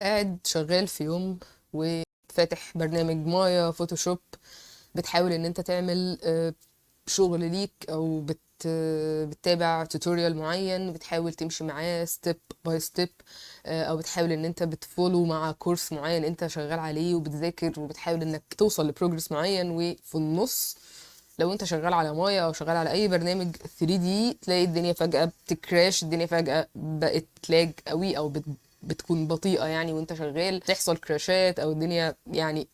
قاعد شغال في يوم وفاتح برنامج مايا فوتوشوب، بتحاول ان انت تعمل شغل ليك او بتتابع توتوريال معين، بتحاول تمشي معاه ستيب باي ستيب، او بتحاول ان انت بتفولو مع كورس معين انت شغال عليه وبتذاكر وبتحاول انك توصل لبروجرس معين. وفي النص لو انت شغال على مايا او شغال على اي برنامج 3D تلاقي الدنيا فجأة بتكراش، الدنيا فجأة بقت لاج قوي او بتكون بطيئة يعني، وانت شغال تحصل كراشات او الدنيا يعني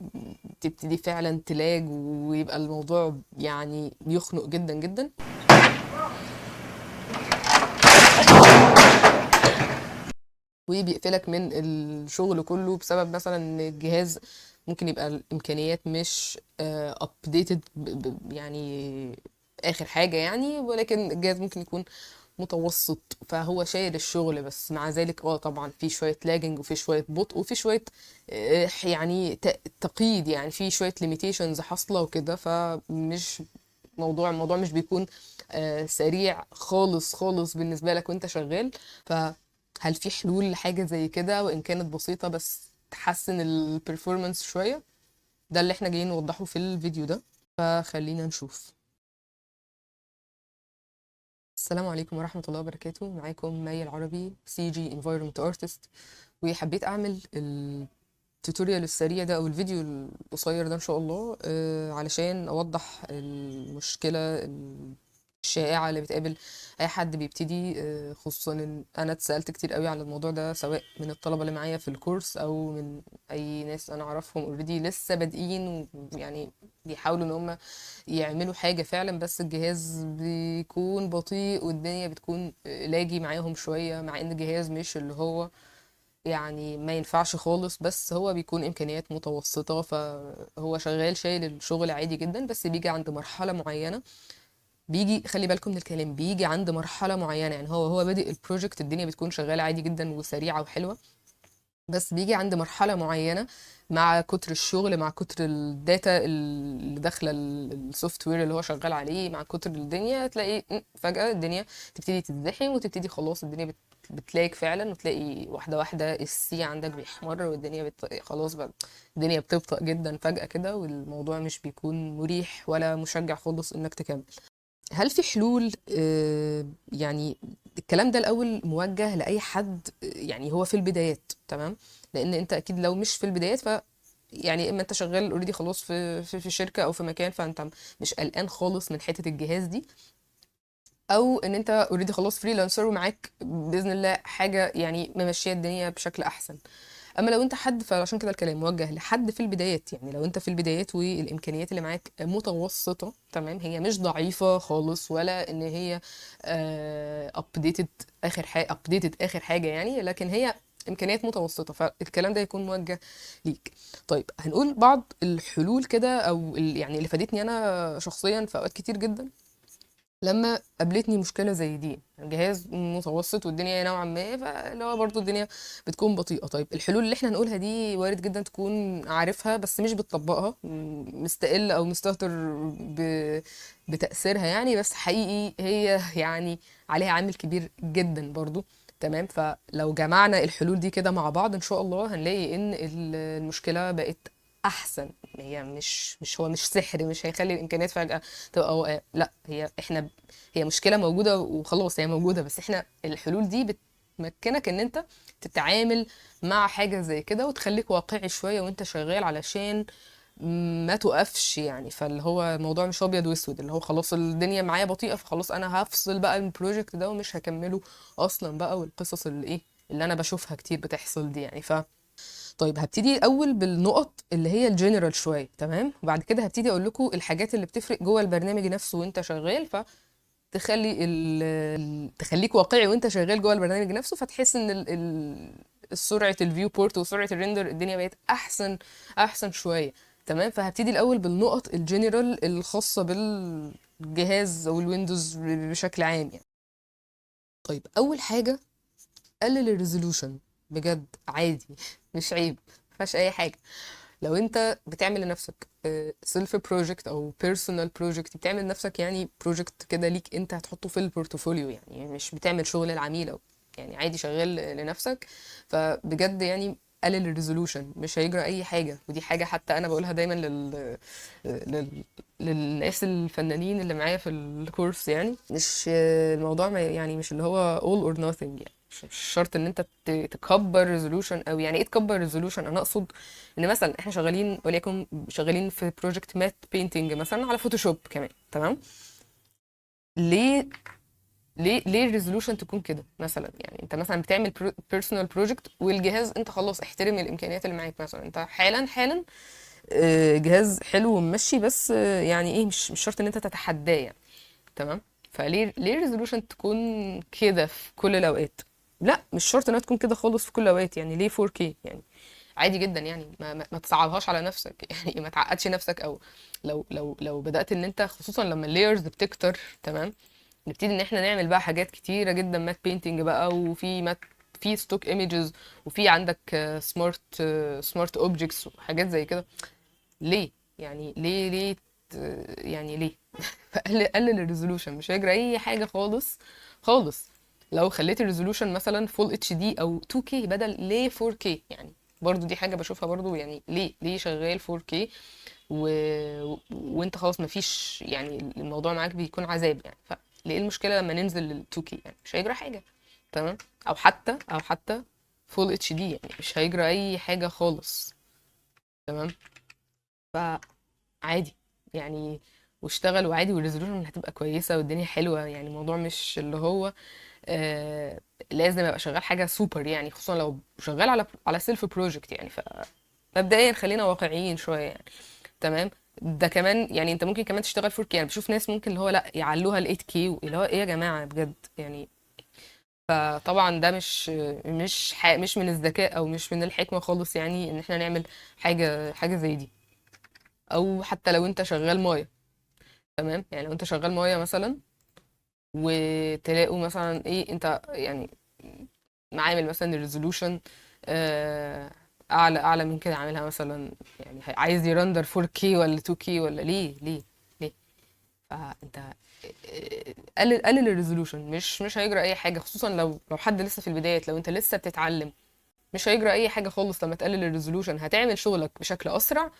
تبتدي فعلا تلاج ويبقى الموضوع يعني يخنق جدا جدا. وبيقفلك من الشغل كله بسبب مثلا ان الجهاز ممكن يبقى الامكانيات مش ابديتد يعني اخر حاجة يعني، ولكن الجهاز ممكن يكون متوسط، فهو شايل الشغل. بس مع ذلك طبعا في شوية لاجنج وفي شوية بطء وفي شوية يعني تقييد، يعني في شوية ليميتيشنز حاصلة وكده. فمش الموضوع مش بيكون سريع خالص خالص بالنسبة لك وانت شغال. فهل في حلول لحاجة زي كده وإن كانت بسيطة بس تحسن البرفورمانس شوية؟ ده اللي احنا جايين نوضحه في الفيديو ده، فخلينا نشوف. السلام عليكم ورحمة الله وبركاته، معاكم مي العربي CG Environment Artist. وحبيت أعمل التوتوريال السريع ده أو الفيديو القصير ده إن شاء الله علشان أوضح المشكلة الشائعة اللي بتقابل أي حد بيبتدي، خصوصا إن أنا اتسألت كتير قوي على الموضوع ده، سواء من الطلبة اللي معايا في الكورس أو من أي ناس أنا أعرفهم اوريدي لسه بادئين ويعني بيحاولوا إن هم يعملوا حاجة فعلا، بس الجهاز بيكون بطيء والدنيا بتكون لاجي معاهم شوية، مع إن الجهاز مش اللي هو يعني ما ينفعش خالص، بس هو بيكون إمكانيات متوسطة، فهو شغال شايل الشغل عادي جدا. بس بيجي عند مرحلة معينة، بيجي خلي بالكم من الكلام، بيجي عند مرحلة معينة يعني هو بادئ البروجكت الدنيا بتكون شغالة عادي جدا وسريعة وحلوة، بس بيجي عند مرحلة معينة مع كتر الشغل، مع كتر الداتا اللي داخلة السوفت وير اللي هو شغال عليه، مع كتر الدنيا تلاقي فجأة الدنيا تبتدي تتزحم وتبتدي خلاص الدنيا بتلاقيك فعلا، وتلاقي واحدة واحدة السي عندك بيحمر والدنيا خلاص بقى الدنيا بتبطأ جدا فجأة كده، والموضوع مش بيكون مريح ولا مشجع خالص انك تكمل. هل في حلول؟ يعني الكلام ده الأول موجه لأي حد يعني هو في البدايات، تمام؟ لأن أنت أكيد لو مش في البدايات يعني إما أنت شغال اوريدي خلاص في شركة أو في مكان، فأنت مش قلقان خالص من حتة الجهاز دي، أو إن أنت اوريدي خلاص فريلانسر ومعاك بإذن الله حاجة يعني ممشية الدنيا بشكل أحسن. اما لو انت حد، فعشان كده الكلام موجه لحد في البدايات، يعني لو انت في البدايات والامكانيات اللي معاك متوسطه، تمام، هي مش ضعيفه خالص ولا ان هي ابديتد اخر حاجه يعني، لكن هي امكانيات متوسطه، فالكلام ده يكون موجه ليك. طيب هنقول بعض الحلول كده او يعني اللي فادتني انا شخصيا في اوقات كتير جدا لما قابلتني مشكله زي دي، جهاز متوسط والدنيا نوعا ما، فاللي هو برضه الدنيا بتكون بطيئه. طيب الحلول اللي احنا هنقولها دي وارد جدا تكون عارفها بس مش بتطبقها، مستقل او مستهتر بتاثيرها يعني، بس حقيقي هي يعني عليها عامل كبير جدا برضه. تمام، فلو جمعنا الحلول دي كده مع بعض ان شاء الله هنلاقي ان المشكله بقت احسن. هي مش هو مش سحر، مش هيخلي الامكانيات فجاه تبقى لا، هي مشكلة موجودة وخلاص، هي موجودة، بس احنا الحلول دي بتمكنك ان انت تتعامل مع حاجة زي كده وتخليك واقعي شوية وانت شغال علشان ما توقفش يعني. فاللي هو الموضوع مش ابيض واسود، اللي هو خلاص الدنيا معايا بطيئة فخلاص انا هفصل بقى البروجكت ده ومش هكمله اصلا بقى، والقصص اللي اللي انا بشوفها كتير بتحصل دي يعني. طيب هبتدي الاول بالنقط اللي هي الجنرال شويه، تمام، وبعد كده هبتدي اقول لكم الحاجات اللي بتفرق جوه البرنامج نفسه وانت شغال، فتخلي تخليك واقعي وانت شغال جوه البرنامج نفسه، فتحس ان سرعه الفيو بورت وسرعه الريندر الدنيا بقت احسن شويه. تمام، فهبتدي الاول بالنقط الجنرال الخاصه بالجهاز او الويندوز بشكل عام يعني. طيب اول حاجه، قلل الريزولوشن، بجد عادي مش عيب، مفيهاش اي حاجه. لو انت بتعمل لنفسك سيلف بروجكت او بيرسونال بروجكت، بتعمل لنفسك يعني بروجكت كده ليك انت هتحطه في البورتفوليو، يعني مش بتعمل شغل العميل او يعني عادي شغال لنفسك، فبجد يعني قلل الريزولوشن، مش هيجرى اي حاجه. ودي حاجه حتى انا بقولها دايما للناس الفنانين اللي معايا في الكورس. يعني مش الموضوع ما يعني مش اللي هو all or nothing. يعني مش شرط ان انت تكبر ريزولوشن. او يعني ايه تكبر ريزولوشن؟ انا اقصد ان مثلا احنا شغالين، وليكن شغالين في بروجكت مات بينتنج مثلا على فوتوشوب كمان، تمام؟ ليه ليه الريزولوشن تكون كده مثلا؟ يعني انت مثلا بتعمل بيرسونال بروجكت والجهاز انت خلاص احترم الامكانيات اللي معاك. مثلا انت حالا جهاز حلو وممشي، بس يعني ايه، مش شرط ان انت تتحداه يعني، تمام؟ فليه الريزولوشن تكون كده في كل الاوقات؟ لا، مش شرط انها تكون كده خالص في كل الاوقات. يعني ليه 4K؟ يعني عادي جدا. يعني ما تصعبهاش على نفسك يعني ما تعقدش نفسك. او لو بدأت ان انت، خصوصا لما اللايرز بتكتر، تمام، نبتدي ان احنا نعمل بقى حاجات كتيره جدا، مات بينتنج بقى، وفي مات، في ستوك ايمجز، وفي عندك سمارت اوبجكتس وحاجات زي كده. ليه؟ يعني ليه يعني ليه؟ قلل الريزولوشن، مش هيجرى اي حاجه خالص خالص. لو خليت الريزولوشن مثلا فول اتش دي او 2K بدل ليه 4K. يعني برضو دي حاجه بشوفها برضو. يعني ليه شغال 4K و... وانت خلاص مفيش، يعني الموضوع معاك بيكون عذاب يعني. فليه المشكله لما ننزل لل 2K؟ يعني مش هيجرى حاجه، تمام؟ او حتى فول اتش دي، يعني مش هيجرى اي حاجه خالص، تمام؟ فعادي يعني، واشتغل وعادي، والريزولوشن هتبقى كويسه والدنيا حلوه. يعني الموضوع مش اللي هو آه لازم ابقى شغال حاجه سوبر يعني، خصوصا لو شغال على سيلف بروجكت يعني. فمبدئيا خلينا واقعيين شويه يعني، تمام؟ ده كمان يعني انت ممكن كمان تشتغل 4K. يعني بشوف ناس ممكن اللي هو لا يعلوها ل 8K، اللي هو ايه يا جماعه بجد يعني. فطبعا ده مش من الذكاء او مش من الحكمه خالص، يعني ان احنا نعمل حاجه زي دي. او حتى لو انت شغال مايه، تمام؟ يعني لو انت شغال مايه مثلا، وتلاقوا مثلا ايه، انت يعني عامل مثلا الريزولوشن اعلى من كده، عاملها مثلا يعني عايز يرندر 4K ولا 2K ولا ليه؟ فانت قلل الريزولوشن، مش هيجرى اي حاجه. خصوصا لو حد لسه في البدايات، لو انت لسه بتتعلم، مش هيجرى اي حاجه خالص لما تقلل الريزولوشن. هتعمل شغلك بشكل اسرع،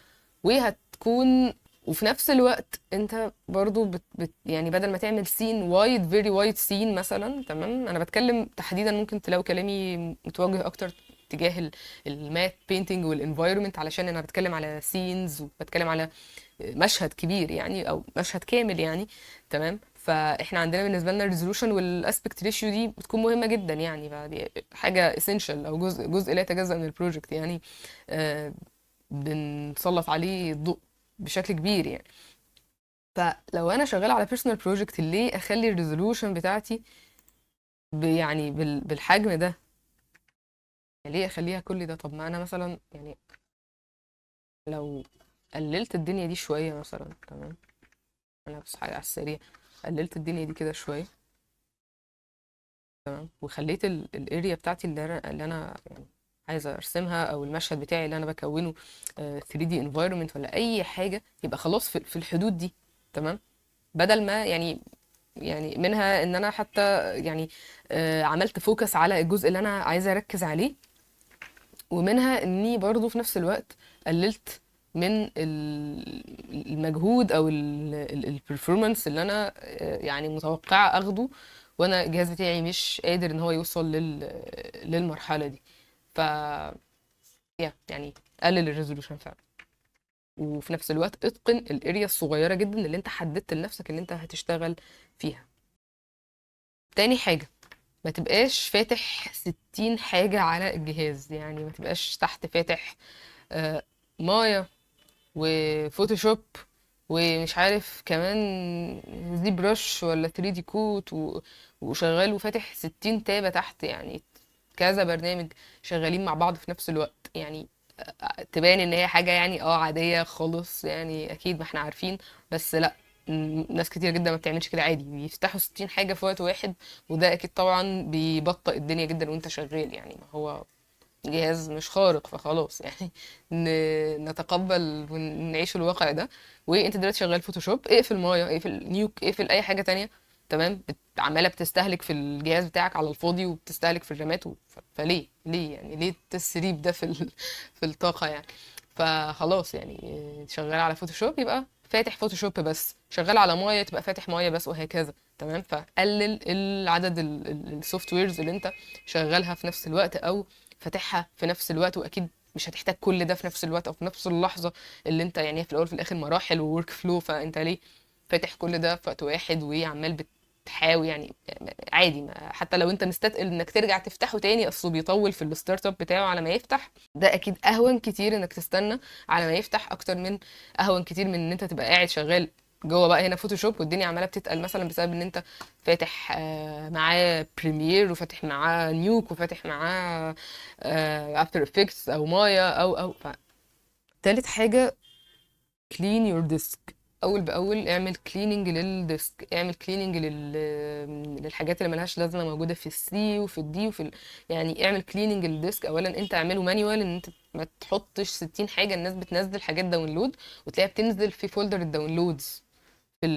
وهتكون، وفي نفس الوقت انت برضو يعني بدل ما تعمل سين وايد، فيري وايد سين مثلا، تمام؟ انا بتكلم تحديدا، ممكن تلاقوا كلامي متوجه اكتر تجاه المات بينتنج والانفايرمنت، علشان انا بتكلم على سينز وبتكلم على مشهد كبير يعني، او مشهد كامل يعني، تمام؟ فاحنا عندنا بالنسبه لنا الريزولوشن والاسبكت ريشيو دي بتكون مهمه جدا يعني. فدي حاجه اسينشال، او جزء لا يتجزأ من البروجكت يعني. آه، بنسلط عليه الضوء بشكل كبير يعني. فلو انا شغال على بيرسونال بروجكت، ليه اخلي الريزولوشن بتاعتي يعني بالحجم ده؟ يعني ليه اخليها كل ده؟ طب ما انا مثلا يعني لو قللت الدنيا دي شويه مثلا، تمام؟ انا بس حاجه على السريع، قللت الدنيا دي كده شويه، تمام، وخليت الاريا بتاعتي اللي انا يعني عايزه ارسمها، او المشهد بتاعي اللي انا بكونه 3D environment ولا اي حاجه، يبقى خلاص في الحدود دي، تمام؟ بدل ما يعني منها ان انا حتى يعني عملت فوكس على الجزء اللي انا عايزه اركز عليه، ومنها اني برضو في نفس الوقت قللت من المجهود او البرفورمانس اللي انا يعني متوقعه اخده، وانا الجهاز بتاعي مش قادر ان هو يوصل للمرحله دي. ف يعني قلل الريزولوشن فعلا، وفي نفس الوقت اتقن الاريا الصغيره جدا اللي انت حددت لنفسك ان انت هتشتغل فيها. تاني حاجه، ما تبقاش فاتح 60 حاجة على الجهاز. يعني ما تبقاش تحت فاتح آه، مايا وفوتوشوب ومش عارف كمان زي برش ولا 3D كوت وشغال وفاتح 60 تابة تحت، يعني كذا برنامج شغالين مع بعض في نفس الوقت. يعني تبان ان هي حاجة يعني عادية خالص يعني، اكيد ما احنا عارفين، بس لا، ناس كتير جدا ما بتعملش كده عادي، بيفتحوا 60 حاجة في وقت واحد. وده اكيد طبعا بيبطئ الدنيا جدا وانت شغال. يعني ما هو جهاز مش خارق، فخلاص يعني نتقبل ونعيش الواقع ده. وانت دلوقتي شغال فوتوشوب، اقفل مايا، اقفل نيوك، اقفل اي حاجة تانية، تمام؟ عمالة بتستهلك في الجهاز بتاعك على الفاضي، وبتستهلك في الرامات فليه ليه يعني ليه التسريب ده في الطاقة يعني. فخلاص يعني شغال على فوتوشوب يبقى فاتح فوتوشوب بس، شغال على مايا تبقى فاتح مايا بس، وهكذا. تمام. فقلل العدد السوفت ويرز اللي انت شغالها في نفس الوقت او فاتحها في نفس الوقت، واكيد مش هتحتاج كل ده في نفس الوقت او في نفس اللحظة اللي انت يعني في الاول في الاخر مراحل وورك فلو، فانت ليه فاتح كل ده في وقت واحد وعمال بتحاول يعني. عادي، حتى لو انت مستثقل انك ترجع تفتحه تاني اصله بيطول في الستارت اب بتاعه على ما يفتح، ده اكيد اهون كتير انك تستنى على ما يفتح، اكتر من اهون كتير من ان انت تبقى قاعد شغال جوه بقى هنا فوتوشوب والدنيا عماله بتتقل مثلا بسبب ان انت فاتح معاه بريمير وفاتح معاه نيوك وفاتح معاه افتر افكتس او مايا او تالت حاجه كلين يور ديسك. اول باول اعمل كليننج للديسك، اعمل كليننج للحاجات اللي ملهاش لازمه موجوده في السي وفي الدي يعني اعمل كليننج للديسك. اولا انت اعمله مانيوال، ان انت ما تحطش 60 حاجه. الناس بتنزل حاجات داونلود وتلاقيها بتنزل في فولدر الداونلودز في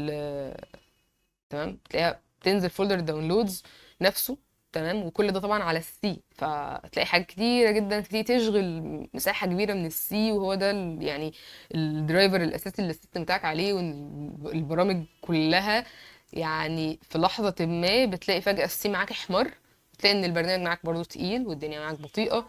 تمام، تلاقيها بتنزل فولدر الداونلودز نفسه. تمام. وكل ده طبعا على السي، فتلاقي حاجات كتيره جدا كتير تشغل مساحه كبيره من السي، وهو ده يعني الدرايفر الاساسي اللي السيستم بتاعك عليه والبرامج كلها. يعني في لحظه ما بتلاقي فجاه السي معاك احمر، بتلاقي ان البرنامج معاك برضو تقيل والدنيا معاك بطيئه.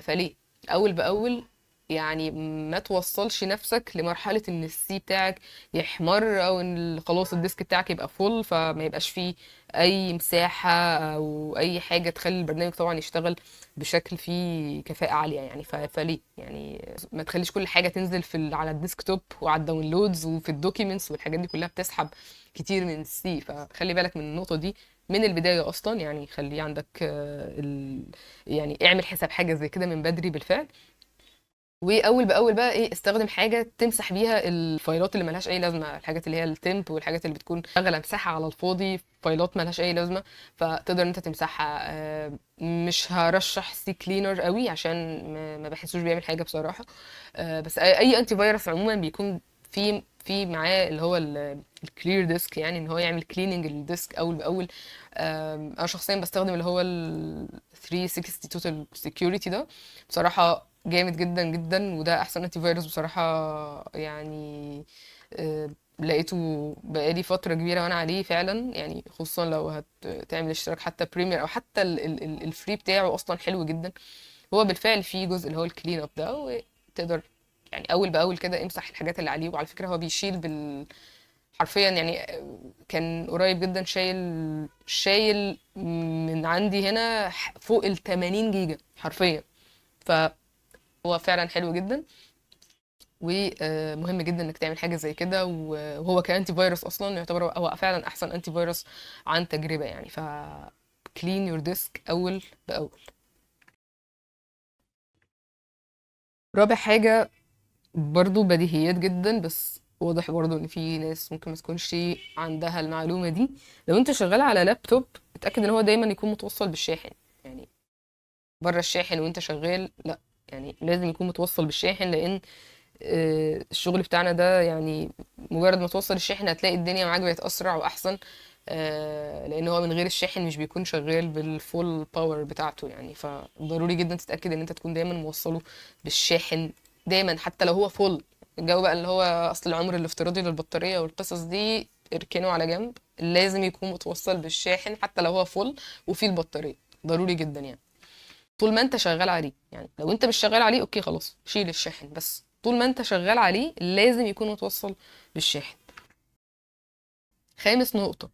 فليه اول باول يعني ما توصلش نفسك لمرحله ان السي بتاعك يحمر، او ان خلاص الديسك بتاعك يبقى فول فما يبقاش فيه اي مساحة او اي حاجة تخلي البرنامج طبعا يشتغل بشكل فيه كفاءة عالية يعني. فليه يعني ما تخليش كل حاجة تنزل على الديسكتوب وعلى الداونلودز وفي الدوكيومنتس والحاجات دي كلها بتسحب كتير من السي. فخلي بالك من النقطة دي من البداية اصلا يعني. خلي عندك يعني اعمل حساب حاجة زي كده من بدري بالفعل. واول باول بقى ايه، استخدم حاجه تمسح بيها الفايلات اللي ملهاش اي لازمه، الحاجات اللي هي التمب والحاجات اللي بتكون شغاله مساحه على الفاضي، فايلات ملهاش اي لازمه، فتقدر ان انت تمسحها. مش هرشح سي كلينر قوي عشان ما بحسوش بيعمل حاجه بصراحه. بس اي انتي فيروس عموما بيكون في معاه اللي هو الكلير ديسك، يعني ان هو يعمل كليننج للديسك اول باول. انا شخصيا بستخدم اللي هو ال 360 توتال سكيورتي ده، بصراحه جامد جدا جدا، وده احسن انتي فيروس بصراحه يعني. لقيته بقالي فتره كبيره وانا عليه فعلا يعني، خصوصا لو هتعمل اشتراك حتى بريمير او حتى الفري بتاعه اصلا حلو جدا. هو بالفعل فيه جزء اللي هو الكلين اب ده، وتقدر يعني اول باول كده امسح الحاجات اللي عليه. وعلى فكره هو بيشيل حرفيا يعني. كان قريب جدا شايل من عندي هنا فوق ال 80 جيجا حرفيا. فهو فعلا حلو جدا، ومهم جدا انك تعمل حاجه زي كده. وهو كانتي فيروس اصلا يعتبر هو فعلا احسن انتي فيروس عن تجربه يعني. كلين يور ديسك اول باول. رابع حاجه برضو بديهيات جدا، بس واضح برضو ان في ناس ممكن ما تكونش عندها المعلومه دي. لو انت شغال على لابتوب اتاكد ان هو دايما يكون متوصل بالشاحن يعني. بره الشاحن وانت شغال لا، يعني لازم يكون متوصل بالشاحن، لان الشغل بتاعنا ده يعني مجرد ما توصل الشاحن هتلاقي الدنيا معاك بقت اسرع واحسن. لان هو من غير الشاحن مش بيكون شغال بالفول باور بتاعته يعني. فضروري جدا تتاكد ان انت تكون دايما موصله بالشاحن دايما، حتى لو هو فول. الجو بقى اللي هو اصل العمر الافتراضي للبطاريه والقصص دي اركنه على جنب، لازم يكون متوصل بالشاحن حتى لو هو فول وفيه البطاريه، ضروري جدا يعني. طول ما انت شغال عليه يعني. لو انت مش شغال عليه اوكي خلاص شيل الشاحن، بس طول ما انت شغال عليه لازم يكون متوصل بالشاحن. خامس نقطة،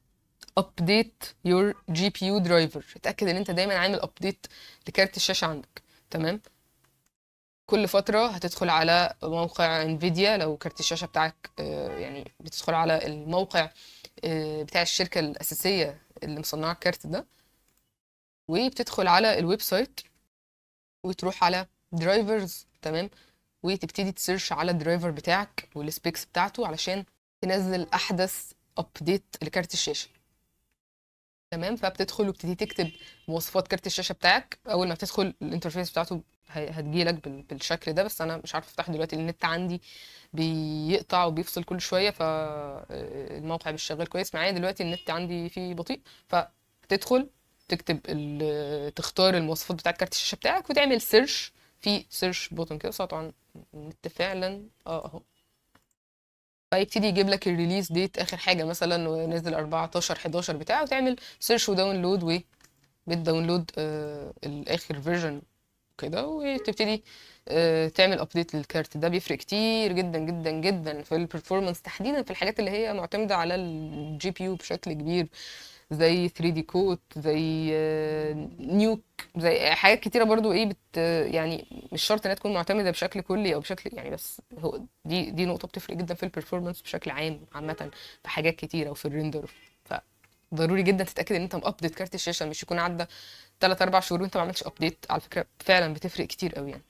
update your GPU driver. اتأكد ان انت دايما عامل update لكارت الشاشة عندك. تمام. كل فترة هتدخل على موقع انفيديا لو كارت الشاشة بتاعك يعني بتدخل على الموقع بتاع الشركة الأساسية اللي مصنعة الكارت ده، وبتدخل على الويب سايت وتروح على درايفرز. تمام. وتبتدي تسيرش على الدرايفر بتاعك والسبيكس بتاعته علشان تنزل احدث ابديت لكارت الشاشه. تمام. فبتدخل وبتبتدي تكتب مواصفات كارت الشاشه بتاعك. اول ما بتدخل الانترفيس بتاعته هتجيلك بالشكل ده، بس انا مش عارفه افتحه دلوقتي لان النت عندي بيقطع وبيفصل كل شويه، فالموقع مش شغال كويس معايا دلوقتي، النت عندي فيه بطيء. فهتدخل تكتب تختار المواصفات بتاعت كارت الشاشه بتاعك وتعمل سيرش في سيرش بوتن كده. بس طبعا النت فعلا اهو. فيبتدي يجيب لك الريليز ديت اخر حاجه مثلا ونزل 14 11 بتاعه، وتعمل سيرش وداونلود، وبتداونلود الاخر فيرجن كده، وتبتدي تعمل ابديت للكارت. ده بيفرق كتير جدا جدا جدا في البرفورمانس، تحديدا في الحاجات اللي هي معتمده على الجي بي يو بشكل كبير، زي 3 دي كود، زي نيوك، زي حاجات كتيره برضو ايه يعني مش شرط انها تكون معتمده بشكل كلي او بشكل يعني، بس هو دي نقطه بتفرق جدا في البرفورمانس بشكل عام عامه في حاجات كتيره وفي الريندر. فضروري جدا تتاكد ان انت مابديت كارت الشاشه، مش يكون عدى 3 4 شهور وانت ما عملتش ابديت. على فكره فعلا بتفرق كتير قوي يعني.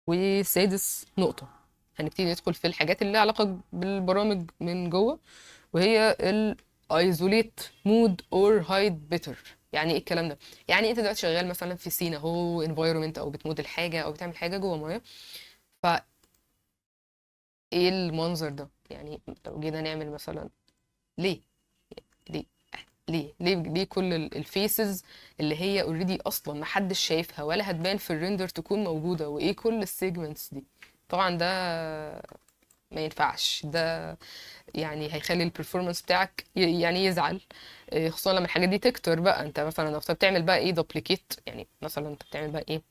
وسادس نقطه هنبتدي ندخل في الحاجات اللي لها علاقه بالبرامج من جوه، وهي الايزوليت مود اور هايد بيتر. يعني ايه الكلام ده؟ يعني انت دلوقتي شغال مثلا في سينا هو انفايرمنت، او بتموديل حاجه او بتعمل حاجه جوه ميه. فايه المنظر ده؟ يعني لو جينا نعمل مثلا، ليه ليه ليه كل الفيسز اللي هي اوريدي اصلا محدش شايفها ولا هتبان في الريندر تكون موجوده، وايه كل السيجمنتس دي؟ طبعا ده ما ينفعش. ده يعني هيخلي البرفورمانس بتاعك يعني يزعل، خصوصا لما الحاجات دي تكتر بقى. انت مثلا لو بتعمل بقى ايه دوبليكيت، يعني مثلا انت بتعمل بقى ايه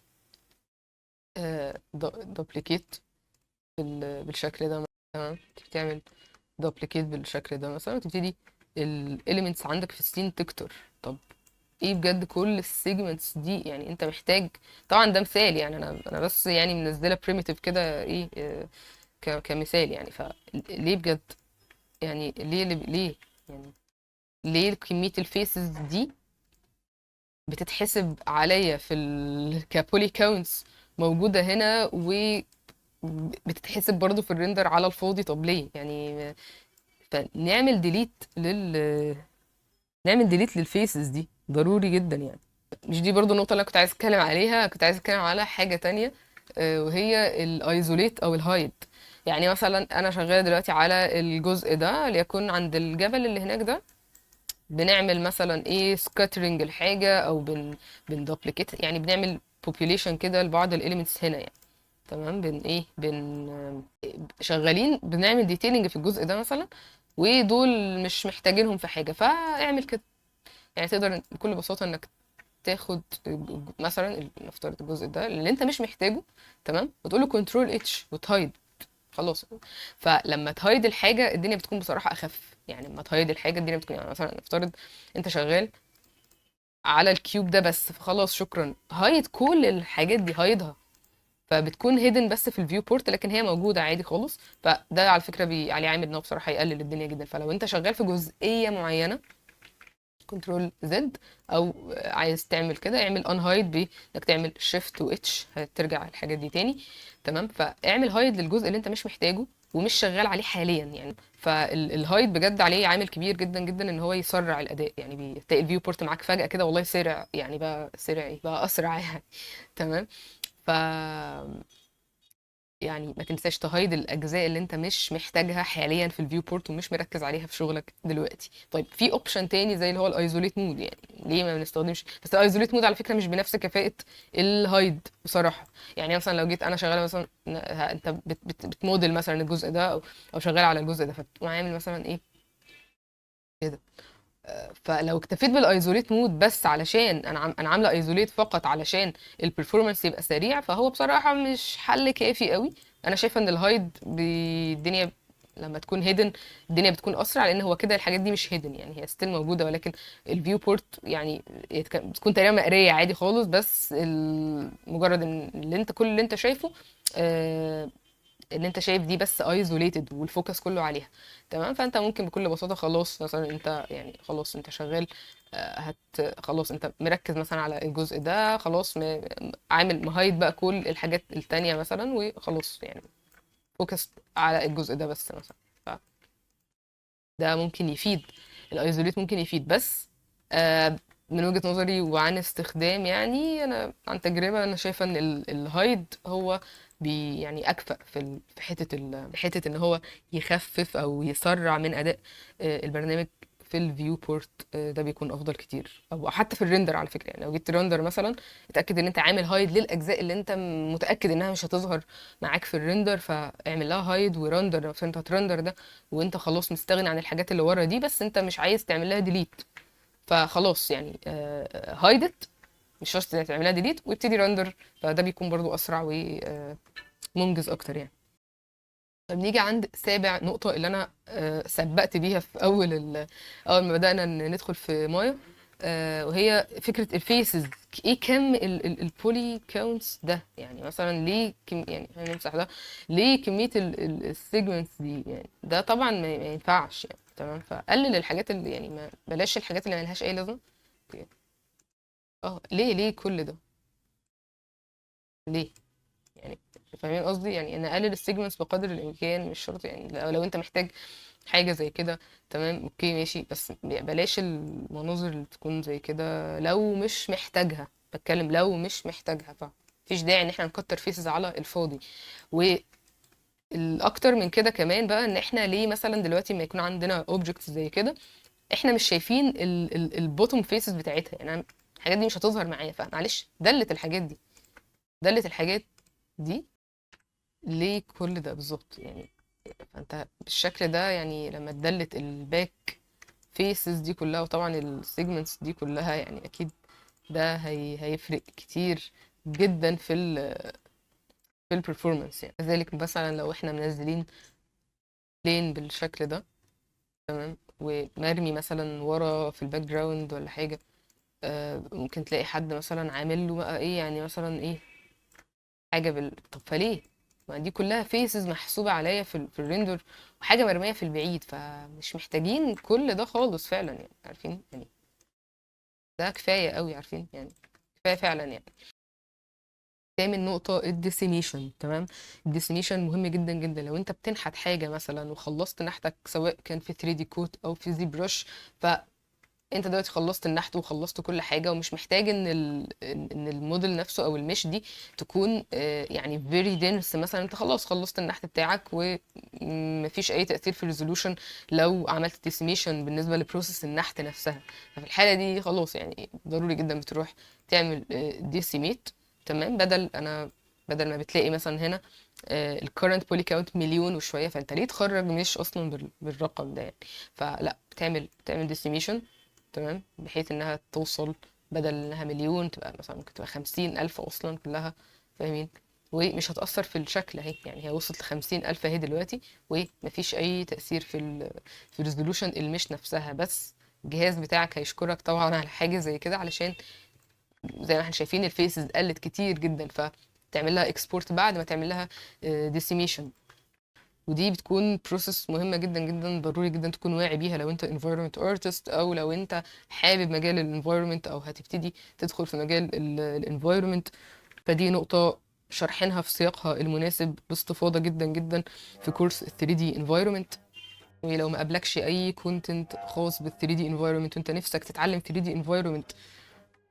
دوبليكيت بالشكل ده مثلا، بتعمل دوبليكيت بالشكل ده مثلا، وتبتدي الاليمنتس عندك في السين تكتر. طب ايه بجد كل السيجمنتس دي؟ يعني انت محتاج، طبعا ده مثال يعني، انا بس يعني منزله بريميتيف كده ايه كمثال يعني. فليه بجد؟ يعني ليه يعني ليه كمية الفيسز دي بتتحسب عليا في كبولي كاونتس موجودة هنا، وبتتحسب برضو في الريندر على الفاضي؟ طب ليه يعني؟ فنعمل ديليت نعمل ديليت للفيسز دي ضروري جدا يعني. مش دي برضو النقطة اللي أنا كنت عايز اتكلم عليها، كنت عايز اتكلم على حاجة تانية، وهي الايزوليت او الهايد. يعني مثلا انا شغالة دلوقتي على الجزء ده، ليكن عند الجبل اللي هناك ده، بنعمل مثلا ايه سكاترنج الحاجه، او بندوبليكيت، يعني بنعمل population كده لبعض الاليمنتس هنا يعني. تمام، بن ايه بن شغالين بنعمل ديتيلنج في الجزء ده مثلا، ودول مش محتاجينهم في حاجه، فاعمل كده. يعني تقدر بكل بساطه انك تاخد مثلا نفترض الجزء ده اللي انت مش محتاجه، تمام، وتقول له كنترول اتش وتهايد، خلاص. فلما تهايد الحاجه الدنيا بتكون بصراحه اخف. يعني لما تهايد الحاجه الدنيا بتكون، يعني مثلا نفترض انت شغال على الكيوب ده بس، فخلاص شكرا، هايد كل الحاجات دي، هايدها، فبتكون هيدن بس في الفيو بورت، لكن هي موجوده عادي خالص. فده على فكره عليه عامل ان هو بصراحه يقلل الدنيا جدا. فلو انت شغال في جزئيه معينه، كنترول زد، او عايز تعمل كده، اعمل ان هايد بانك تعمل شيفت واتش، هترجع الحاجات دي تاني. تمام، فاعمل هايد للجزء اللي انت مش محتاجه ومش شغال عليه حاليا يعني. فالهايد بجد عليه عامل كبير جدا جدا، ان هو يسرع الاداء. يعني بتلاقي الفيو بورت معاك فجأة كده والله سرع، يعني بقى سرع ايه بقى، اسرع يعني. تمام. ف يعني ما تنساش تهايد الاجزاء اللي انت مش محتاجها حاليا في الفيو بورت ومش مركز عليها في شغلك دلوقتي. طيب في اوبشن تاني زي اللي هو الايزوليت مود. يعني ليه ما بنستخدمش؟ بس الايزوليت مود على فكره مش بنفس كفاءه الهايد بصراحه. يعني مثلا لو جيت انا شغاله مثلا، انت بتموديل مثلا الجزء ده، او شغال على الجزء ده، فتقوم عامل مثلا ايه كده. فلو اكتفيت بالايزوليت مود بس علشان انا عامله ايزوليت فقط علشان البرفورمانس يبقى سريع، فهو بصراحه مش حل كافي قوي. انا شايفه ان الهايد الدنيا لما تكون هيدن الدنيا بتكون اسرع، لان هو كده الحاجات دي مش هيدن، يعني هي ستيل موجوده، ولكن الفيو بورت يعني بتكون تقريبا مقريه عادي خالص، بس مجرد ان كل اللي انت شايفه آه، اللي انت شايف دي بس ايزوليتد، والفوكس كله عليها. تمام، فانت ممكن بكل بساطه خلاص مثلا انت يعني خلاص انت شغال، خلاص انت مركز مثلا على الجزء ده، خلاص عامل مهايد بقى كل الحاجات التانية مثلا، وخلاص يعني فوكس على الجزء ده بس مثلا. فده ممكن يفيد، الايزوليت ممكن يفيد، بس من وجهة نظري وعن استخدام، يعني انا عن تجربة انا شايفة ان الهايد هو يعني اكفأ في حتة ان هو يخفف او يسرع من اداء البرنامج في الفيو بورت ده بيكون افضل كتير، او حتى في الريندر على فكره. يعني لو جيت ترندر مثلا، اتاكد ان انت عامل هايد للاجزاء اللي انت متاكد انها مش هتظهر معاك في الريندر، فاعمل لها هايد ورندر. بس انت هترندر ده وانت خلاص مستغني عن الحاجات اللي ورا دي، بس انت مش عايز تعمل لها ديليت، فخلاص يعني هايدت، مش شرط تعملها ديليت وابتدي رندر. فده بيكون برضو اسرع ومنجز اكتر يعني. طب نيجي عند سابع نقطة اللي أنا سبقت بيها في أول ما بدأنا ندخل في مايا، وهي فكرة الفيسز. إيه كم البولي كاونتس ده؟ يعني مثلا ليه يعني هنمسح ده، ليه كمية السيجمنتس دي؟ يعني ده طبعا ما ينفعش يعني. تمام، فقلل الحاجات اللي يعني ما بلاش الحاجات اللي ملهاش أي لازمة. أوكي. ليه كل ده؟ ليه يعني؟ فاهمين قصدي؟ يعني انا اقلل السيجمنتس بقدر الامكان، مش شرط يعني لو انت محتاج حاجه زي كده، تمام اوكي ماشي، بس بلاش المناظر اللي تكون زي كده لو مش محتاجها. بتكلم لو مش محتاجها، فمفيش داعي ان احنا نكتر فيسز على الفاضي. والاكتر من كده كمان بقى، ان احنا ليه مثلا دلوقتي ما يكون عندنا اوبجكتس زي كده احنا مش شايفين البوتوم فيسز بتاعتها؟ يعني الحاجات دي مش هتظهر معايا، فمعلش دلت الحاجات دي، دلت الحاجات دي ليه كل ده بالظبط يعني؟ فانت بالشكل ده يعني لما تدلت الباك فيسز دي كلها، وطبعا السيجمنتس دي كلها، يعني اكيد ده هيفرق كتير جدا في البرفورمانس. يعني كذلك مثلا لو احنا منزلين بلين بالشكل ده، تمام، ومرمي مثلا ورا في الباك جراوند ولا حاجه، ممكن تلاقي حد مثلا عامل له بقى ايه، يعني مثلا ايه حاجه طب فليه؟ ما دي كلها فيسز محسوبه عليا في الريندر، وحاجه مرميه في البعيد، فمش محتاجين كل ده خالص فعلا يعني. عارفين يعني ده كفايه قوي، عارفين يعني كفايه فعلا يعني. تامن نقطة الديسيميشن. تمام، الديسيميشن مهم جدا جدا. لو انت بتنحت حاجة مثلا وخلصت نحتك، سواء كان في 3D كوت او في زي برش، انت دلوقتي خلصت النحت وخلصت كل حاجه، ومش محتاج ان الموديل نفسه او المش دي تكون يعني very dense. مثلا انت خلاص خلصت النحت بتاعك ومفيش اي تاثير في الريزولوشن لو عملت ديسيميشن بالنسبه لبروسيس النحت نفسها. ففي الحاله دي خلاص يعني ضروري جدا بتروح تعمل ديسيميت. تمام، بدل ما بتلاقي مثلا هنا الكرنت بولي كاونت مليون وشويه، فانت ليه تخرج مش اصلا بالرقم ده يعني؟ فلا، بتعمل ديسيميشن، تمام، بحيث انها توصل بدل انها مليون تبقى مثلا ممكن تبقى 50,000 اصلا كلها. فاهمين؟ ومش هتأثر في الشكل اهي، يعني هي وصلت ل50,000 اهي دلوقتي، ومفيش اي تأثير في الريزولوشن المش نفسها. بس الجهاز بتاعك هيشكرك طبعا على حاجة زي كده، علشان زي ما احنا شايفين الفيسز قلت كتير جدا، فتعمل لها اكسبورت بعد ما تعمل لها ديسيميشن. ودي بتكون بروسيس مهمة جدا جدا، ضروري جدا تكون واعي بيها لو انت environment artist، او لو انت حابب مجال الانفايرمنت، او هتبتدي تدخل في مجال الانفايرمنت. فدي نقطة شرحينها في سياقها المناسب باستفاضة جدا جدا في كورس 3D environment. ولو ما قابلكش اي كونتنت خاص بال 3D environment وانت نفسك تتعلم 3D environment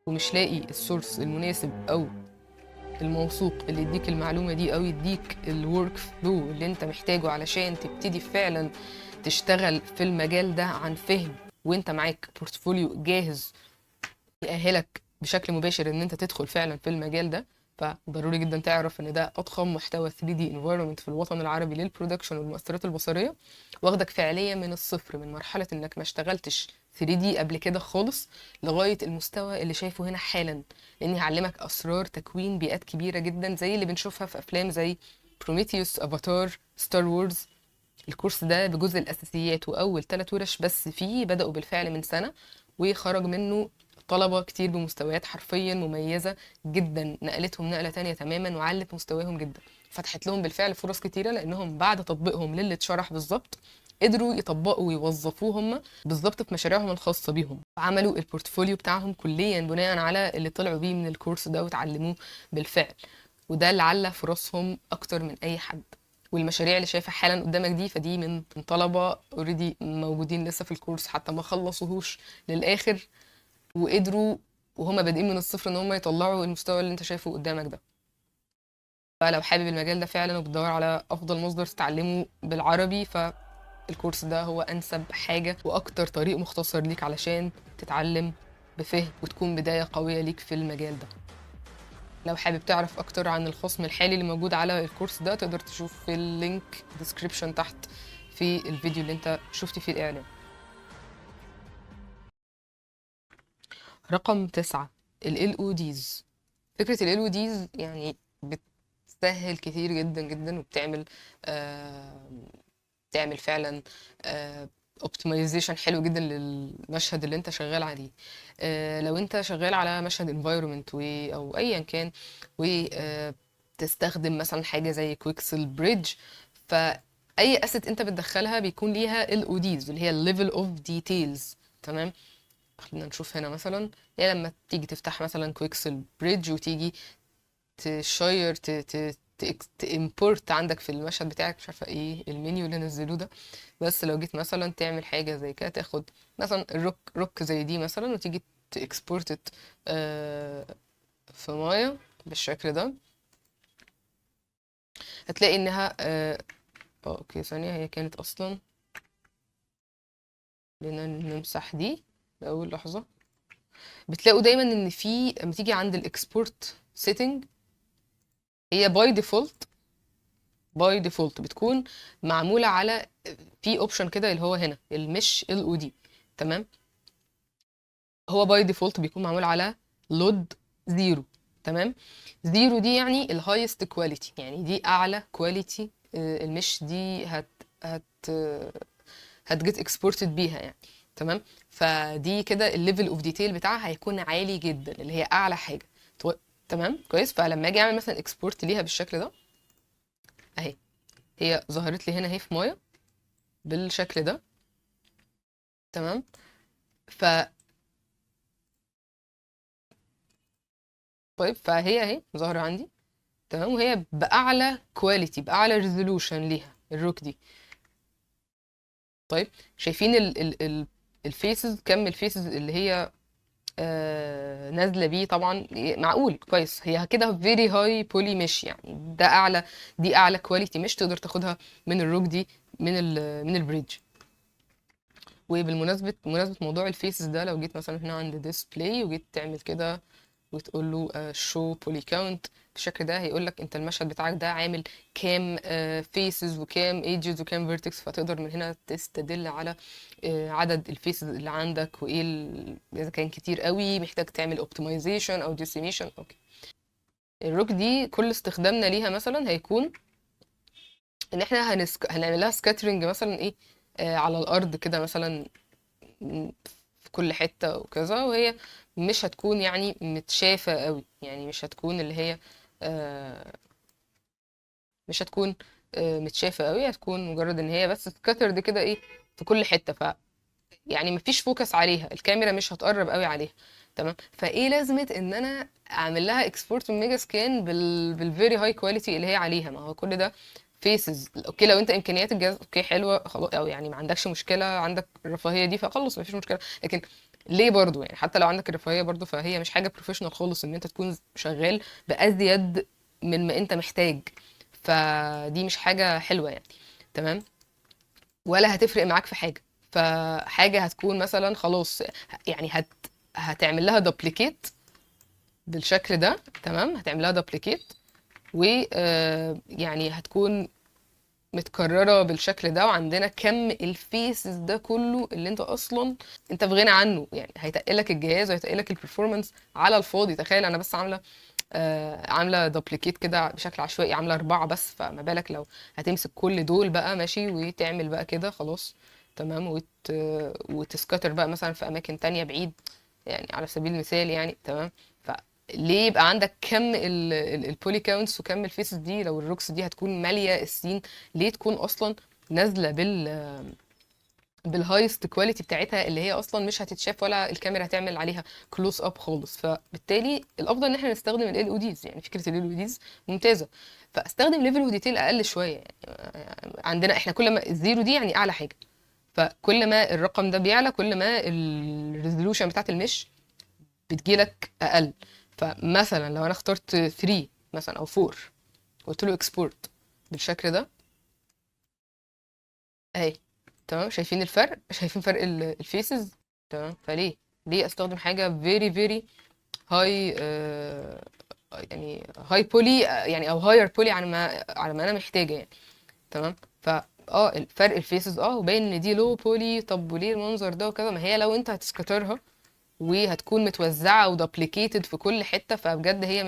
ومش لاقي السورس المناسب او الموثوق اللي يديك المعلومة دي، او يديك الورك فلو اللي انت محتاجه علشان تبتدي فعلا تشتغل في المجال ده عن فهم، وانت معاك بورتفوليو جاهز يأهلك بشكل مباشر ان انت تدخل فعلا في المجال ده، فضروري جدا تعرف ان ده اضخم محتوى 3D environment في الوطن العربي للبرودكشن والمؤثرات البصرية، واخدك فعليا من الصفر، من مرحلة انك ما اشتغلتش 3D قبل كده خالص، لغاية المستوى اللي شايفه هنا حالا. لاني هعلمك اسرار تكوين بيئات كبيرة جدا زي اللي بنشوفها في افلام زي بروميثيوس، افاتار، ستار وورز. الكورس ده بجزء الأساسيات وأول 3 ورش بس فيه بدأوا بالفعل من سنة، وخرج منه طلبة كتير بمستويات حرفيا مميزة جدا، نقلتهم نقلة تانية تماما وعلت مستواهم جدا. فتحت لهم بالفعل فرص كتيرة، لأنهم بعد تطبيقهم للي اتشرح بالظبط قدروا يطبقوا ويوظفوه هم بالظبط في مشاريعهم الخاصة بيهم، عملوا البورتفوليو بتاعهم كليا بناء على اللي طلعوا بيه من الكورس ده وتعلموه بالفعل. وده اللي علّى فرصهم أكتر من أي حد. والمشاريع اللي شايفها حالا قدامك دي، فدي من طلبة اوريدي موجودين لسه في الكورس حتى ما خلصوهوش للآخر، وقدروا وهما بادئين من الصفر ان هما يطلعوا المستوى اللي انت شايفه قدامك ده. فلو حابب المجال ده فعلا وبتدور على افضل مصدر تتعلمه بالعربي، الكورس ده هو انسب حاجه واكتر طريق مختصر ليك علشان تتعلم بفهم وتكون بدايه قويه ليك في المجال ده. لو حابب تعرف اكتر عن الخصم الحالي اللي موجود على الكورس ده تقدر تشوف في اللينك ديسكريبشن تحت في الفيديو اللي انت شفت فيه الاعلان. رقم 9، ال LODs. فكرة ال LODs يعني بتسهل كتير جدا جدا، وبتعمل تعمل فعلا اوبتمايزيشن حلو جدا للمشهد اللي انت شغال عليه. لو انت شغال على مشهد environment او ايا كان، وتستخدم مثلا حاجة زي كويكسل بريدج، فأي اسيت انت بتدخلها بيكون ليها LODs اللي هي level of details. تمام. خلينا نشوف هنا مثلا، يعني لما تيجي تفتح مثلا كويكسل بريدج وتيجي تشير تimport عندك في المشهد بتاعك، مش عارفه ايه المنيو اللي نزلوه ده، بس لو جيت مثلا تعمل حاجه زي كده، تاخد مثلا الروك زي دي مثلا وتيجي تاكسبورت في مايا بالشكل ده، هتلاقي انها اوكي ثانيه، هي كانت اصلا، لنا نمسح دي لأول لحظة. بتلاقوا دايما ان في لما تيجي عند الاكسبورت سيتنج، هي باي ديفولت بتكون معموله على، في اوبشن كده اللي هو هنا المش LOD. تمام. هو باي ديفولت بيكون معمول على لود زيرو. تمام. زيرو دي يعني الهايست كواليتي، يعني دي اعلى كواليتي. المش دي هت هتجيت اكسبورتد بيها يعني. تمام. فدي كده الليفل اوف ديتيل بتاعها هيكون عالي جدا، اللي هي اعلى حاجه. تمام كويس. فلما اجي اعمل مثلا اكسبورت ليها بالشكل ده، اهي هي ظهرت لي هنا اهي في مايا بالشكل ده. تمام. ف طيب فهي اهي ظاهره عندي. تمام. وهي باعلى كواليتي باعلى ريزولوشن ليها الروك دي. طيب شايفين الفيسز، كم الفيسز اللي هي نازله بيه؟ طبعا معقول كويس. هي كده فيري هاي بولي مش، يعني ده اعلى، دي اعلى كواليتي مش تقدر تاخدها من الروك دي، من البريدج. وبالمناسبه موضوع الفيسز ده، لو جيت مثلا هنا عند ديسبلاي وجيت تعمل كده وتقول له شو بولي كاونت بالشكل ده، هيقول لك انت المشهد بتاعك ده عامل كام فيسز وكام ايدجز وكام فيرتكس. فتقدر من هنا تستدل على عدد الفيسز اللي عندك، وايه اذا كان كتير قوي محتاج تعمل اوبتمايزيشن او ديسيميشن. اوكي. الروك دي كل استخدامنا ليها مثلا هيكون ان احنا هنعمل لها سكاترنج مثلا ايه على الارض كده مثلا، في كل حتة وكذا، وهي مش هتكون يعني متشافة قوي، يعني مش هتكون اللي هي آه، مش هتكون متشافة قوي، هتكون مجرد ان هي بس سكاترد كده ايه في كل حتة. يعني مفيش فوكس عليها، الكاميرا مش هتقرب قوي عليها. تمام. فايه لازمه ان انا اعمل لها اكسبورت من ميجا سكان بالفيري هاي كواليتي اللي هي عليها؟ ما هو كل ده فيسز. اوكي لو انت امكانيات الجهاز اوكي حلوه خلاص، او يعني ما عندكش مشكله، عندك الرفاهيه دي فخلص مفيش مشكله. لكن ليه برضو يعني حتى لو عندك الرفاهيه برضو، فهي مش حاجه بروفيشنال خالص ان انت تكون شغال بازيد من ما انت محتاج. فدي مش حاجه حلوه يعني. تمام. ولا هتفرق معاك في حاجه. فحاجه هتكون مثلا خلاص، يعني هتعمل لها دوبليكيت بالشكل ده. تمام. هتعمل لها دوبليكيت، و يعني هتكون متكرره بالشكل ده، وعندنا كم الفيسز ده كله اللي انت اصلا انت في غنى عنه، يعني هيتقلك الجهاز وهيتقلك البرفورمانس على الفاضي. تخيل انا بس عامله دوبليكيت كده بشكل عشوائي، عامله 4 بس، فما بالك لو هتمسك كل دول بقى ماشي وتعمل بقى كده خلاص. تمام. وتسكتر بقى مثلا في اماكن تانية بعيد، يعني على سبيل المثال يعني. تمام. فليه يبقى عندك كم البولي كاونتس وكم الفيسز دي لو الروكس دي هتكون ماليه السين؟ ليه تكون اصلا نازله بالهايست كواليتي بتاعتها اللي هي اصلا مش هتتشاف ولا الكاميرا هتعمل عليها كلوز اب خالص؟ فبالتالي الافضل ان احنا نستخدم LODs. يعني فكره LODs ممتازه. فاستخدم ليفل وديتيل اقل شويه يعني. عندنا احنا كل ما الزيرو دي يعني اعلى حاجه، فكل ما الرقم ده بيعلى كل ما الريزولوشن بتاعت المش بتجيلك اقل. فمثلا لو انا اخترت 3 مثلا او 4 قلت له اكسبورت بالشكل ده، اهي تمام، شايفين الفرق؟ شايفين فرق الفيسز؟ تمام. ليه استخدم حاجه very very high يعني هاي بولي، يعني او هاير بولي على ما انا محتاجه يعني. تمام. الفرق الفيسز وباين ان دي لو بولي. طب وليه المنظر ده وكذا؟ ما هي لو انت هتسكترها وهتكون متوزعه ودوبليكيتد في كل حته، فبجد هي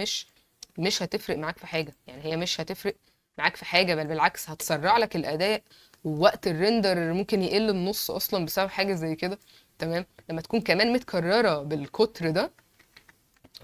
مش هتفرق معاك في حاجه. يعني هي مش هتفرق معاك في حاجه، بل بالعكس هتسرع لك الاداء، ووقت الريندر ممكن يقل النص اصلا بسبب حاجه زي كده. تمام. لما تكون كمان متكرره بالكتر ده،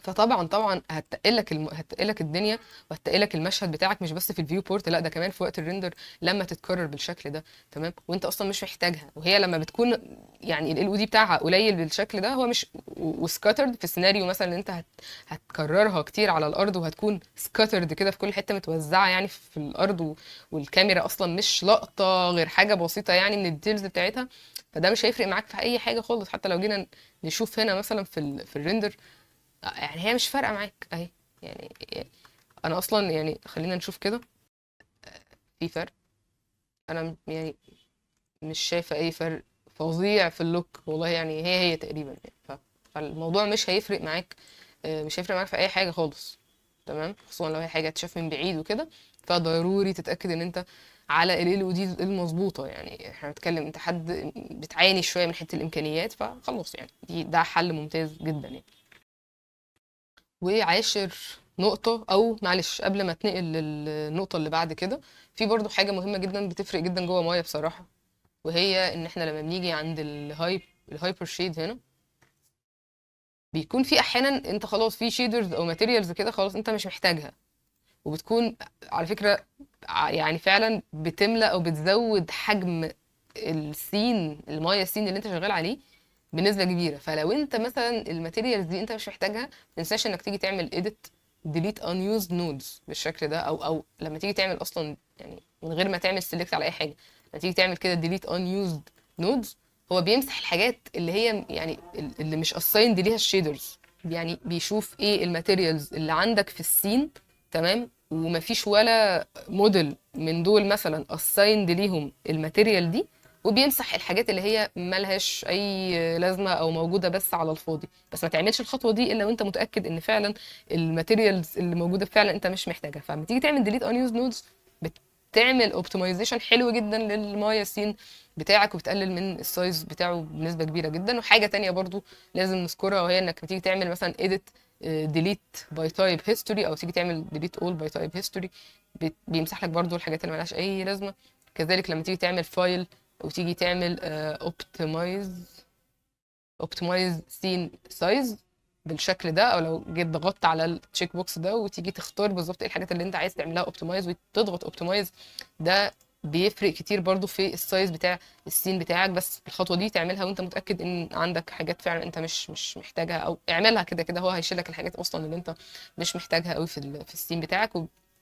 فطبعا هتقلك الدنيا، وهتقلك المشهد بتاعك، مش بس في الفيو بورت، لا ده كمان في وقت الريندر لما تتكرر بالشكل ده. تمام. وانت اصلا مش محتاجها، وهي لما بتكون يعني ال او دي بتاعها قليل بالشكل ده، هو مش وسكاترد في السيناريو مثلا ان انت هتكررها كتير على الارض، وهتكون سكاترد كده في كل حته متوزعه يعني في الارض، والكاميرا اصلا مش لقطه غير حاجه بسيطه يعني من الديتيلز بتاعتها. فده مش هيفرق معاك في اي حاجه خالص. حتى لو جينا نشوف هنا مثلا في الريندر، يعني هي مش فارقه معاك اهي. يعني انا اصلا يعني خلينا نشوف كده في فرق. انا يعني مش شايفه اي فرق فظيع في اللوك والله. يعني هي تقريبا يعني فالموضوع مش هيفرق معاك، مش هيفرق معاك في اي حاجه خالص. تمام. خصوصا لو هي حاجه تشاف من بعيد وكده، فضروري تتاكد ان انت على ال دي المظبوطه. يعني احنا بنتكلم انت حد بتعاني شويه من حته الامكانيات، فخلاص يعني ده حل ممتاز جدا يعني. وعاشر نقطة، أو معلش قبل ما اتنقل للنقطة اللي بعد كده، في برضو حاجة مهمة جدا بتفرق جدا جوه مايا بصراحة. وهي إن احنا لما بنيجي عند الهايبر شيد هنا، بيكون في أحيانا أنت خلاص في شيدرز أو ماتيريالز كده خلاص أنت مش محتاجها، وبتكون على فكرة يعني فعلا بتملى أو بتزود حجم المايه السين اللي انت شغال عليه بنسبة كبيرة. فلو انت مثلا الماتيريالز دي انت مش محتاجها، متنساش انك تيجي تعمل edit delete unused nodes بالشكل ده، او لما تيجي تعمل اصلا يعني من غير ما تعمل select على اي حاجة، لما تيجي تعمل كده delete unused nodes، هو بيمسح الحاجات اللي هي يعني اللي مش assigned ليها الشيدرز. يعني بيشوف ايه الماتيريالز اللي عندك في السين، تمام، ومفيش ولا موديل من دول مثلا assigned ليهم الماتيريال دي، وبيمسح الحاجات اللي هي ملهاش اي لازمه او موجوده بس على الفاضي. بس ما تعملش الخطوه دي الا وانت متاكد ان فعلا الماتيريالز اللي موجوده فعلا انت مش محتاجها. فلما تيجي تعمل ديليت ان يوز نودز، بتعمل اوبتمايزيشن حلو جدا للمايا سين بتاعك، وبتقلل من السايز بتاعه بنسبه كبيره جدا. وحاجه تانية برضو لازم نذكرها، وهي انك بتيجي تعمل مثلا edit delete by type history، او تيجي تعمل delete all by type history، بيمسح لك برضو الحاجات اللي ملهاش اي لازمه. كذلك لما تيجي تعمل فايل وتيجي تعمل اوبتمايز سين سايز بالشكل ده، او لو جيت ضغطت على التشيك بوكس ده وتيجي تختار بالظبط ايه الحاجات اللي انت عايز تعملها اوبتمايز وتضغط اوبتمايز، ده بيفرق كتير برضو في السايز بتاع السين بتاعك. بس الخطوه دي تعملها وانت متاكد ان عندك حاجات فعلا انت مش محتاجها، او اعملها كده كده هو هيشيلك الحاجات اصلا اللي انت مش محتاجها قوي في السين بتاعك،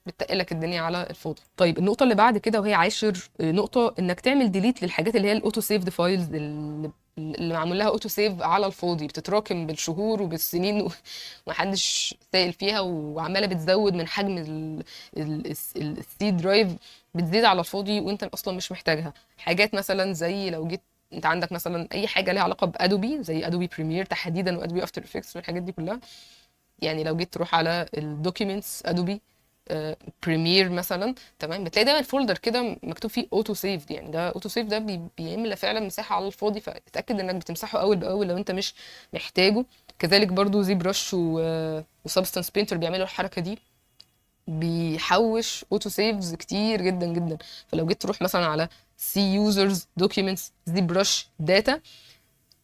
بتقلك الدنيا على الفاضي. طيب النقطة اللي بعد كده وهي عاشر نقطة، انك تعمل ديليت للحاجات اللي هي الاوتو سيفد فايلز اللي معمول لها اوتو سيف على الفاضي، بتتراكم بالشهور وبالسنين ومحدش سائل فيها، وعمالة بتزود من حجم السي درايف، بتزيد على الفاضي وانت اصلا مش محتاجها. حاجات مثلا زي لو جيت انت عندك مثلا اي حاجه ليها علاقه بادوبي زي ادوبي بريمير تحديدا وادوبي افتر افكتس والحاجات دي كلها، يعني لو جيت تروح على الدوكيومنتس ادوبي بريمير مثلا، تمام، بتلاقي دايما فولدر كده مكتوب فيه اوتو سيف. يعني ده اوتو سيف ده بيملى فعلا مساحه على الفاضي، فتاكد انك بتمسحه اول باول لو انت مش محتاجه. كذلك برضو زي برش وسبستانس بينتر بيعملوا الحركه دي، بيحوش اوتو سيفز كتير جدا جدا. فلو جيت تروح مثلا على سي يوزرز دوكيومنتس زي برش داتا،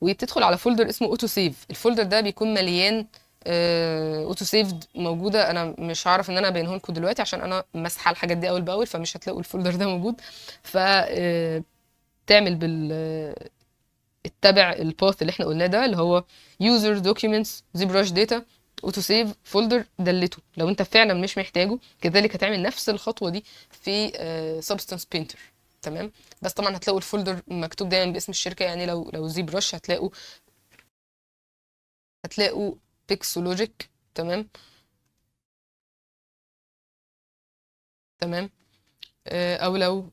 وبتدخل على فولدر اسمه اوتو سيف، الفولدر ده بيكون مليان اوتو سيفد موجوده. انا مش هعرف ان انا ابينه لكم دلوقتي عشان انا مسحه الحاجات دي اول باول، فمش هتلاقوا الفولدر ده موجود. ف تعمل اتبع الباث اللي احنا قلناه ده، اللي هو user documents zbrush data auto save folder، دلته لو انت فعلا مش محتاجه. كذلك هتعمل نفس الخطوه دي في substance painter. تمام. بس طبعا هتلاقوا الفولدر مكتوب دايما باسم الشركه، يعني لو ZBrush هتلاقوا بيكسولوجيك. تمام. تمام. او لو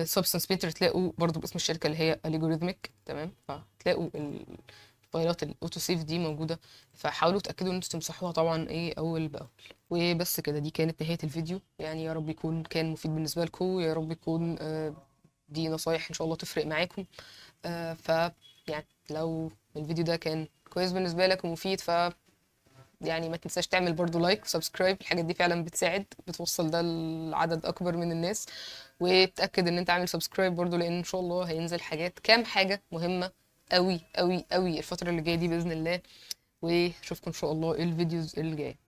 سبستانس بينتر تلاقوا برضو باسم الشركه اللي هي الجوريثميك، تمام. فتلاقوا الفايلات الاوتو سيف دي موجوده، فحاولوا تاكدوا ان انتوا تمسحوها طبعا ايه اول باول. وبس كده، دي كانت نهايه الفيديو. يعني يا رب يكون كان مفيد بالنسبه لكم، يا رب يكون دي نصايح ان شاء الله تفرق معاكم. ف يعني لو الفيديو ده كان كويس بالنسبه لك ومفيد، يعني ما تنساش تعمل برضو لايك وسبسكرايب. الحاجات دي فعلا بتساعد، بتوصل ده لعدد اكبر من الناس. وتأكد ان انت عامل سبسكرايب برضو، لان ان شاء الله هينزل حاجات، كام حاجة مهمة قوي قوي قوي الفترة اللي جاية دي بإذن الله. واشوفكم ان شاء الله الفيديوز اللي جاية.